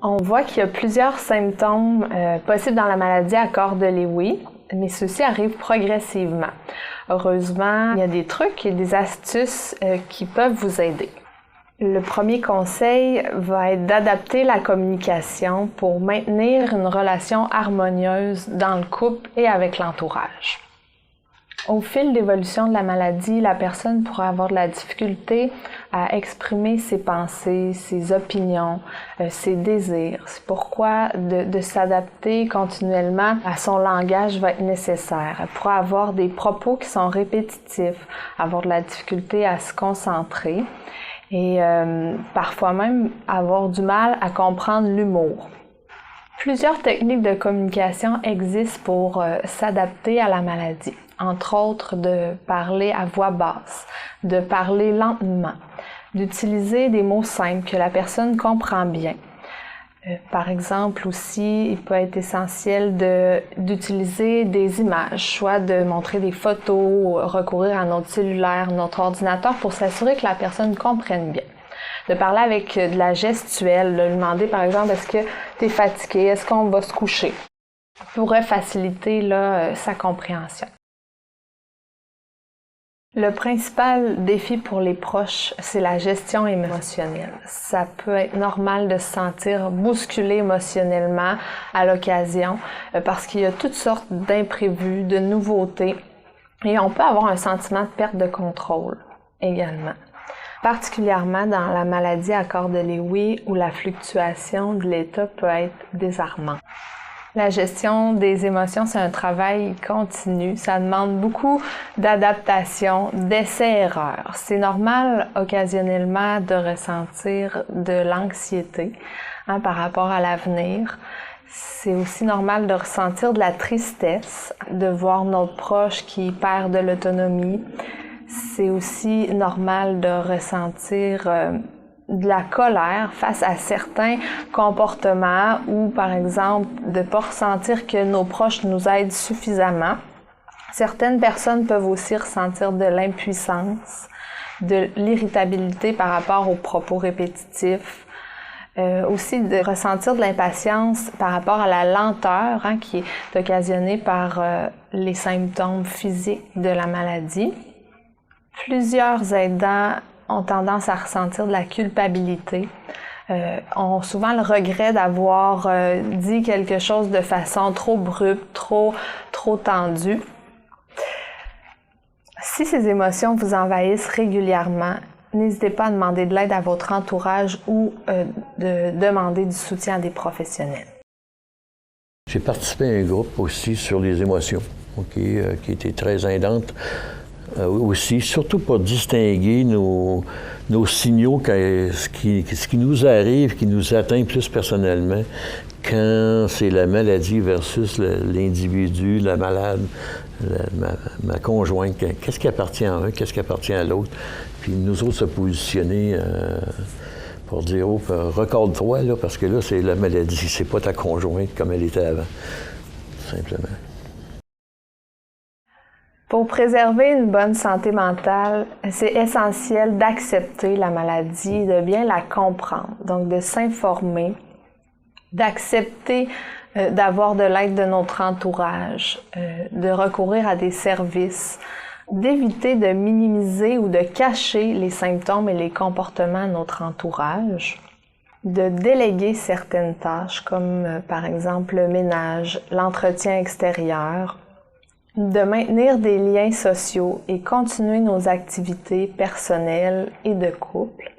On voit qu'il y a plusieurs symptômes possibles dans la maladie à corps de Lewy, mais ceux-ci arrivent progressivement. Heureusement, il y a des trucs et des astuces qui peuvent vous aider. Le premier conseil va être d'adapter la communication pour maintenir une relation harmonieuse dans le couple et avec l'entourage. Au fil d'évolution de la maladie, la personne pourra avoir de la difficulté à exprimer ses pensées, ses opinions, ses désirs. C'est pourquoi de s'adapter continuellement à son langage va être nécessaire. Elle pourra avoir des propos qui sont répétitifs, avoir de la difficulté à se concentrer et parfois même avoir du mal à comprendre l'humour. Plusieurs techniques de communication existent pour s'adapter à la maladie. Entre autres, de parler à voix basse, de parler lentement, d'utiliser des mots simples que la personne comprend bien. Par exemple aussi, il peut être essentiel d'utiliser des images, soit de montrer des photos, recourir à notre cellulaire, notre ordinateur pour s'assurer que la personne comprenne bien. De parler avec de la gestuelle, de lui demander par exemple, est-ce que tu es fatigué, est-ce qu'on va se coucher, pourrait faciliter sa compréhension. Le principal défi pour les proches, c'est la gestion émotionnelle. Ça peut être normal de se sentir bousculé émotionnellement à l'occasion parce qu'il y a toutes sortes d'imprévus, de nouveautés et on peut avoir un sentiment de perte de contrôle également. Particulièrement dans la maladie à corps de Lewy où la fluctuation de l'état peut être désarmante. La gestion des émotions, c'est un travail continu. Ça demande beaucoup d'adaptation, d'essais-erreurs. C'est normal occasionnellement de ressentir de l'anxiété par rapport à l'avenir. C'est aussi normal de ressentir de la tristesse, de voir notre proche qui perd de l'autonomie. C'est aussi normal de ressentir de la colère face à certains comportements ou, par exemple, de ne pas ressentir que nos proches nous aident suffisamment. Certaines personnes peuvent aussi ressentir de l'impuissance, de l'irritabilité par rapport aux propos répétitifs, aussi de ressentir de l'impatience par rapport à la lenteur qui est occasionnée par les symptômes physiques de la maladie. Plusieurs aidants ont tendance à ressentir de la culpabilité, ont souvent le regret d'avoir dit quelque chose de façon trop brute, trop tendue. Si ces émotions vous envahissent régulièrement, n'hésitez pas à demander de l'aide à votre entourage ou de demander du soutien à des professionnels. J'ai participé à un groupe aussi sur les émotions, qui était très aidante. Aussi, surtout pour distinguer nos signaux, ce qui nous arrive, qui nous atteint plus personnellement, quand c'est la maladie versus l'individu, la malade, ma conjointe, qu'est-ce qui appartient à un, qu'est-ce qui appartient à l'autre, puis nous autres se positionner pour dire, recorde-toi, là, parce que là, c'est la maladie, c'est pas ta conjointe comme elle était avant, simplement. Pour préserver une bonne santé mentale, c'est essentiel d'accepter la maladie, de bien la comprendre, donc de s'informer, d'accepter d'avoir de l'aide de notre entourage, de recourir à des services, d'éviter de minimiser ou de cacher les symptômes et les comportements de notre entourage, de déléguer certaines tâches comme par exemple le ménage, l'entretien extérieur, de maintenir des liens sociaux et continuer nos activités personnelles et de couple,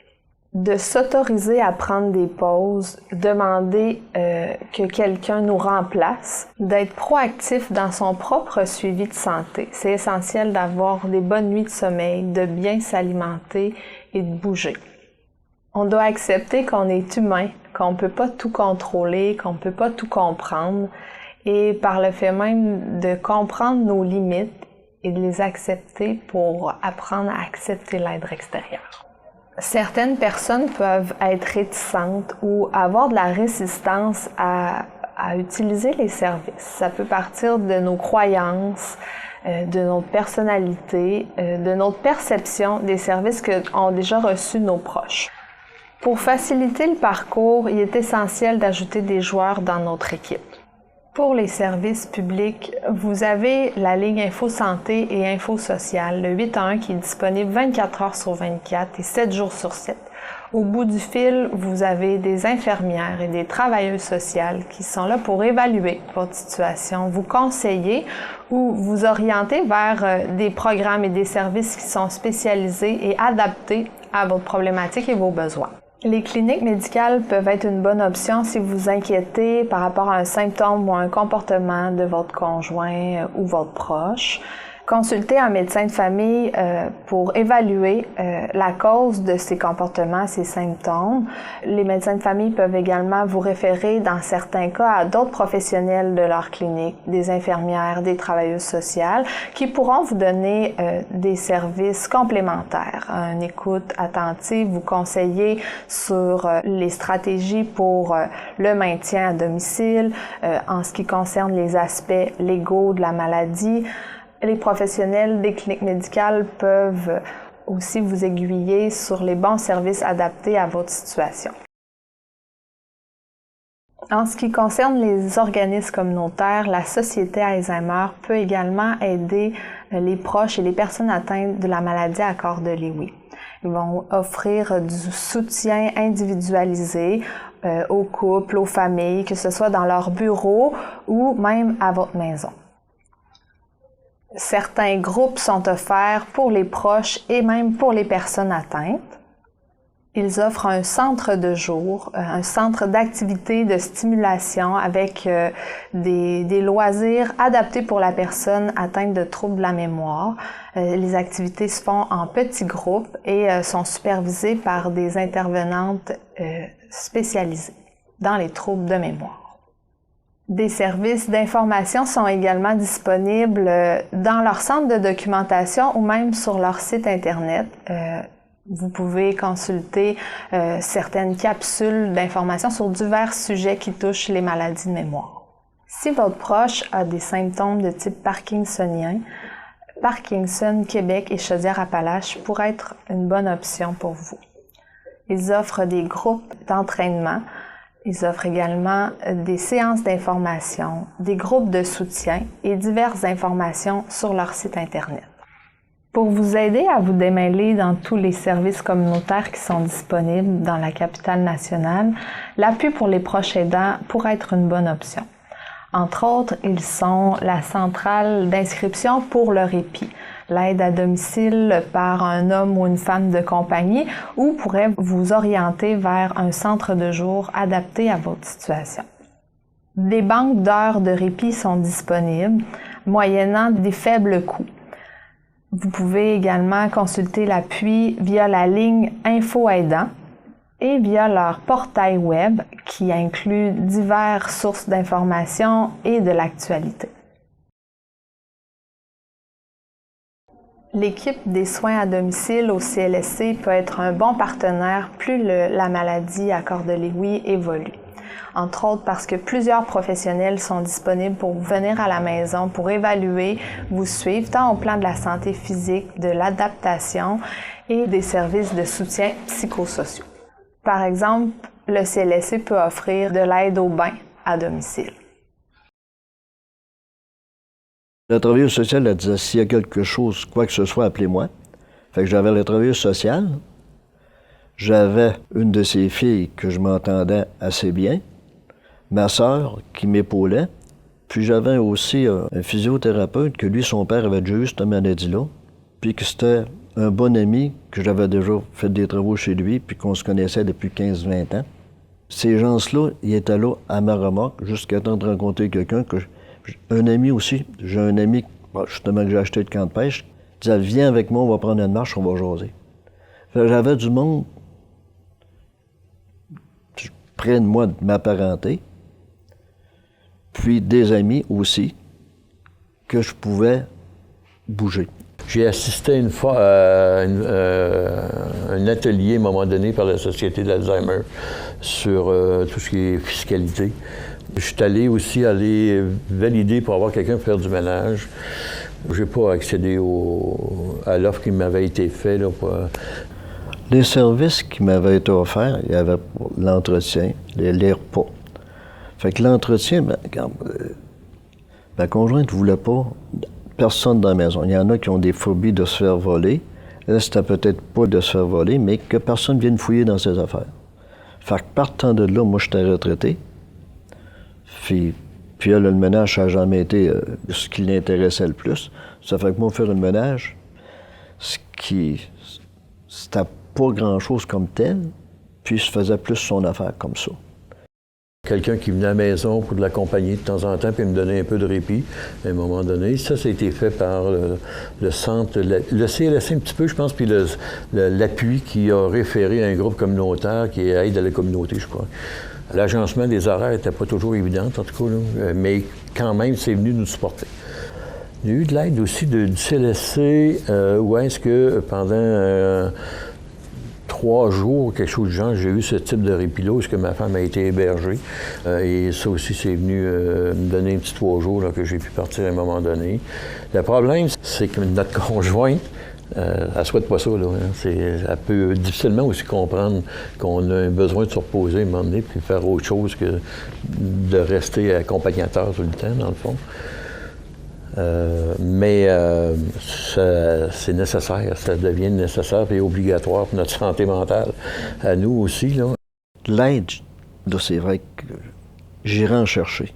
de s'autoriser à prendre des pauses, demander que quelqu'un nous remplace, d'être proactif dans son propre suivi de santé. C'est essentiel d'avoir des bonnes nuits de sommeil, de bien s'alimenter et de bouger. On doit accepter qu'on est humain, qu'on ne peut pas tout contrôler, qu'on ne peut pas tout comprendre, et par le fait même de comprendre nos limites et de les accepter pour apprendre à accepter l'aide extérieure. Certaines personnes peuvent être réticentes ou avoir de la résistance à utiliser les services. Ça peut partir de nos croyances, de notre personnalité, de notre perception des services qu'ont déjà reçus nos proches. Pour faciliter le parcours, il est essentiel d'ajouter des joueurs dans notre équipe. Pour les services publics, vous avez la ligne Info Santé et Info Social, le 811 qui est disponible 24 heures sur 24 et 7 jours sur 7. Au bout du fil, vous avez des infirmières et des travailleuses sociales qui sont là pour évaluer votre situation, vous conseiller ou vous orienter vers des programmes et des services qui sont spécialisés et adaptés à votre problématique et vos besoins. Les cliniques médicales peuvent être une bonne option si vous vous inquiétez par rapport à un symptôme ou un comportement de votre conjoint ou votre proche. Consultez un médecin de famille pour évaluer la cause de ces comportements, ces symptômes. Les médecins de famille peuvent également vous référer, dans certains cas, à d'autres professionnels de leur clinique, des infirmières, des travailleuses sociales, qui pourront vous donner des services complémentaires. Une écoute attentive, vous conseiller sur les stratégies pour le maintien à domicile, en ce qui concerne les aspects légaux de la maladie. Les professionnels des cliniques médicales peuvent aussi vous aiguiller sur les bons services adaptés à votre situation. En ce qui concerne les organismes communautaires, la Société Alzheimer peut également aider les proches et les personnes atteintes de la maladie à corps de Lewy. Ils vont offrir du soutien individualisé aux couples, aux familles, que ce soit dans leur bureau ou même à votre maison. Certains groupes sont offerts pour les proches et même pour les personnes atteintes. Ils offrent un centre de jour, un centre d'activité, de stimulation avec des loisirs adaptés pour la personne atteinte de troubles de la mémoire. Les activités se font en petits groupes et sont supervisées par des intervenantes spécialisées dans les troubles de mémoire. Des services d'information sont également disponibles dans leur centre de documentation ou même sur leur site Internet. Vous pouvez consulter certaines capsules d'information sur divers sujets qui touchent les maladies de mémoire. Si votre proche a des symptômes de type parkinsonien, Parkinson Québec et Chaudière-Appalaches pourraient être une bonne option pour vous. Ils offrent des groupes d'entraînement. Ils offrent également des séances d'information, des groupes de soutien et diverses informations sur leur site Internet. Pour vous aider à vous démêler dans tous les services communautaires qui sont disponibles dans la capitale nationale, l'appui pour les proches aidants pourrait être une bonne option. Entre autres, ils sont la centrale d'inscription pour le répit, l'aide à domicile par un homme ou une femme de compagnie ou pourrait vous orienter vers un centre de jour adapté à votre situation. Des banques d'heures de répit sont disponibles, moyennant des faibles coûts. Vous pouvez également consulter l'appui via la ligne Info Aidant et via leur portail web qui inclut diverses sources d'informations et de l'actualité. L'équipe des soins à domicile au CLSC peut être un bon partenaire plus la maladie à corps de Lewy évolue. Entre autres parce que plusieurs professionnels sont disponibles pour venir à la maison, pour évaluer, vous suivre, tant au plan de la santé physique, de l'adaptation et des services de soutien psychosociaux. Par exemple, le CLSC peut offrir de l'aide au bain à domicile. La travailleuse sociale, elle disait, s'il y a quelque chose, quoi que ce soit, appelez-moi. Fait que j'avais la travailleuse sociale. J'avais une de ses filles que je m'entendais assez bien. Ma sœur qui m'épaulait. Puis j'avais aussi un physiothérapeute que lui, son père avait déjà eu cette maladie-là. Puis que c'était un bon ami que j'avais déjà fait des travaux chez lui, puis qu'on se connaissait depuis 15-20 ans. Ces gens-là, ils étaient là à ma remorque jusqu'à temps de rencontrer quelqu'un que un ami aussi. J'ai un ami, justement, que j'ai acheté de camp de pêche, qui disait, viens avec moi, on va prendre une marche, on va jaser. J'avais du monde près de moi, de ma parenté, puis des amis aussi, que je pouvais bouger. J'ai assisté une fois à un atelier, à un moment donné, par la Société d'Alzheimer sur tout ce qui est fiscalité. Je suis allé aussi valider pour avoir quelqu'un pour faire du ménage. Je n'ai pas accédé à l'offre qui m'avait été faite. Les services qui m'avaient été offerts, il y avait l'entretien, les repas. Fait que l'entretien, regarde, ma conjointe ne voulait pas personne dans la maison. Il y en a qui ont des phobies de se faire voler. Là, c'était peut-être pas de se faire voler, mais que personne vienne fouiller dans ses affaires. Fait que partant de là, moi, j'étais retraité. Puis là, le ménage, ça n'a jamais été ce qui l'intéressait le plus. Ça fait que moi, faire le ménage, c'était pas grand-chose comme tel, puis je faisais plus son affaire comme ça. Quelqu'un qui venait à la maison pour de l'accompagner de temps en temps, puis me donnait un peu de répit à un moment donné. Ça a été fait par le centre, le CLSC un petit peu, je pense, puis l'appui qui a référé à un groupe communautaire qui aide à la communauté, je crois. L'agencement des horaires n'était pas toujours évident, en tout cas, là, mais quand même, c'est venu nous supporter. Il y a eu de l'aide aussi du CLSC, où est-ce que pendant 3 jours, quelque chose du genre, j'ai eu ce type de répit-là, où est-ce que ma femme a été hébergée. Et ça aussi, c'est venu me donner un petit 3 jours là, que j'ai pu partir à un moment donné. Le problème, c'est que notre conjointe, elle ne souhaite pas ça. Là, hein. Elle peut difficilement aussi comprendre qu'on a un besoin de se reposer à un moment donné, puis faire autre chose que de rester accompagnateur tout le temps, dans le fond. Mais c'est nécessaire, ça devient nécessaire et obligatoire pour notre santé mentale, à nous aussi. Là. L'aide, c'est vrai que j'irai en chercher.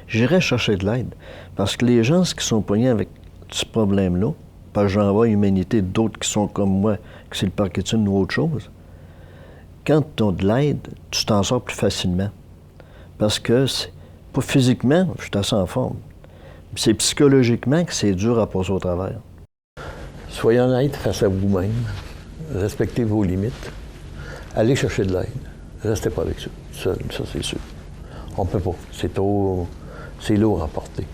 J'irai chercher de l'aide, parce que les gens qui sont poignés avec ce problème-là, parce que j'en vois humanité d'autres qui sont comme moi, que c'est le Parkinson ou autre chose, quand tu as de l'aide, tu t'en sors plus facilement. Parce que, pas physiquement, je suis assez en forme. C'est psychologiquement que c'est dur à passer au travers. Soyez honnête face à vous-même. Respectez vos limites. Allez chercher de l'aide. Restez pas avec ça. Ça c'est sûr. On peut pas. C'est lourd à porter.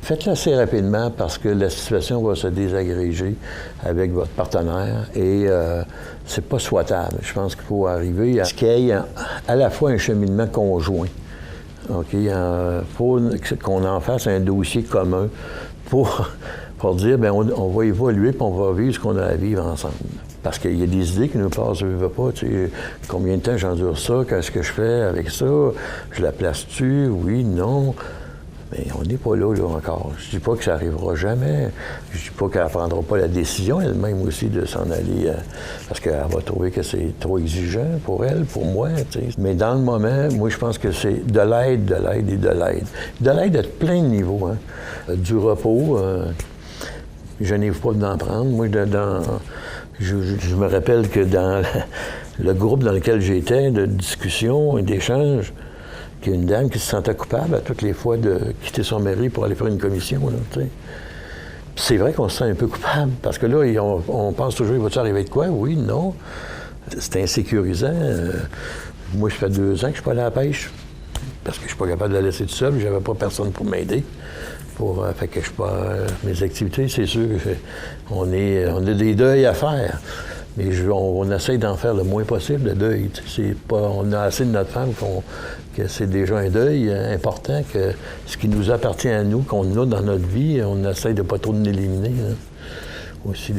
Faites-le assez rapidement parce que la situation va se désagréger avec votre partenaire et c'est pas souhaitable. Je pense qu'il faut arriver à ce qu'il y ait à la fois un cheminement conjoint. OK, faut qu'on en fasse un dossier commun pour dire, bien, on va évoluer puis on va vivre ce qu'on a à vivre ensemble. Parce qu'il y a des idées qui nous passent, je ne veux pas, tu sais, combien de temps j'endure ça, qu'est-ce que je fais avec ça, je la place-tu, oui, non. Mais on n'est pas là encore. Je dis pas que ça arrivera jamais. Je dis pas qu'elle ne prendra pas la décision elle-même aussi de s'en aller parce qu'elle va trouver que c'est trop exigeant pour elle, pour moi. Tu sais. Mais dans le moment, moi, je pense que c'est de l'aide, de l'aide et de l'aide. De l'aide à plein de niveaux. Hein. Du repos, je n'ai pas d'en prendre. Moi, je me rappelle que dans le groupe dans lequel j'étais, de discussion et d'échange, qu'il y a une dame qui se sentait coupable à toutes les fois de quitter son mari pour aller faire une commission. Là, tu sais. C'est vrai qu'on se sent un peu coupable, parce que là, on pense toujours, il va-tu arriver de quoi? Oui, non. C'est insécurisant. Moi, ça fait 2 ans que je ne suis pas allé à la pêche, parce que je ne suis pas capable de la laisser toute seule, je n'avais pas personne pour m'aider. Fait que je suis pas... mes activités, c'est sûr qu'on on a des deuils à faire. Mais on essaie d'en faire le moins possible, le deuil. On a assez de notre femme que c'est déjà un deuil important, que ce qui nous appartient à nous, qu'on a dans notre vie, on essaie de pas trop nous éliminer. Hein. Aussi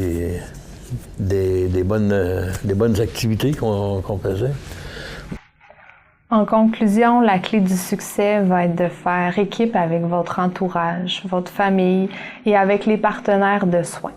des bonnes activités qu'on faisait. En conclusion, la clé du succès va être de faire équipe avec votre entourage, votre famille et avec les partenaires de soins.